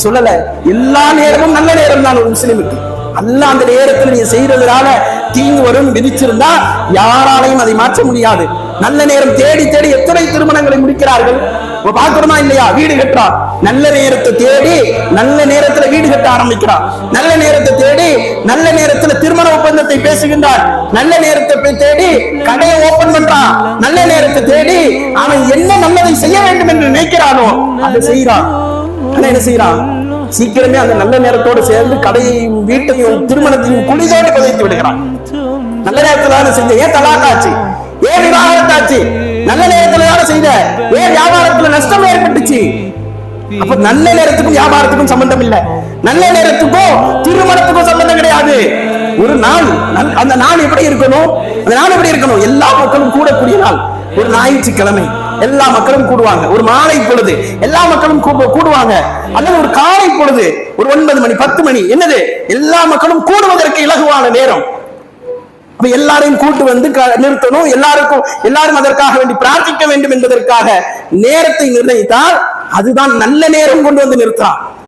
சொல்லல. எல்லா நேரமும் நல்ல நேரம் தான் ஒரு முஸ்லிமுக்கு. அல்லாஹ் அந்த நேரத்தில் நீ செய்யறதுனால தீங்கு வரும் விதிச்சிருந்தா யாராலையும் அதை மாற்ற முடியாது. நல்ல நேரம் தேடி தேடி எத்தனை திருமணங்களை முடிக்கிறார்கள் பாக்குறோமா இல்லையா? வீடு கட்டுறான், நல்ல நேரத்தை தேடி நல்ல நேரத்துல வீடு கட்ட ஆரம்பிக்கிறான். நல்ல நேரத்தை தேடி நல்ல நேரத்துல திருமண ஒப்பந்தத்தை பேசுகின்றான். நல்ல நேரத்தை தேடி கடையை ஓபன் பண்றான். நல்ல நேரத்தை தேடி அவன் என்ன நல்லதை செய்ய வேண்டும் என்று நினைக்கிறானோ அதை செய்யறான். ஆனா என்ன செய்யறான்? சீக்கிரமே அந்த நல்ல நேரத்தோடு சேர்ந்து கடையையும் வீட்டையும் திருமணத்தையும் குளிதோடு புதைத்து விடுகிறான். நல்ல நேரத்துல தானே செஞ்ச, ஏன் தலாக்காச்சு, ஏன் விவாகரத்தாச்சு? நல்ல நேரத்துல தானே செய்த, ஏன் வியாபாரத்துல நஷ்டம் ஏற்பட்டுச்சு? அப்ப நல்ல நேரத்துக்கும் வியாபாரத்துக்கும் சம்பந்தம் இல்லை, நல்ல நேரத்துக்கும் திருமணத்துக்கும் சம்பந்தம் கிடையாது. ஒரு நாள், அந்த நாள் எப்படி இருக்கணும்? அந்த நாள் எப்படி இருக்கணும்? எல்லா மக்களும் கூடக்கூடிய நாள். ஒரு ஞாயிற்றுக்கிழமை எல்லா மக்களும் கூடுவாங்க. ஒரு மாலை பொழுது எல்லா மக்களும் கூடுவாங்க. அல்லது ஒரு காலை பொழுது ஒரு 9 மணி 10 மணி, என்னது, எல்லா மக்களும் கூடுவதற்கு இலகுவான நேரம். அப்ப எல்லாரையும் கூட்டு வந்து நிறுத்தணும். எல்லாரும் அதற்காக வேண்டி பிரார்த்திக்க வேண்டும் என்பதற்காக நேரத்தை நிர்ணயித்தால் அதுதான் நல்ல நேரம் கொண்டு வந்து நிறுத்தலாம்.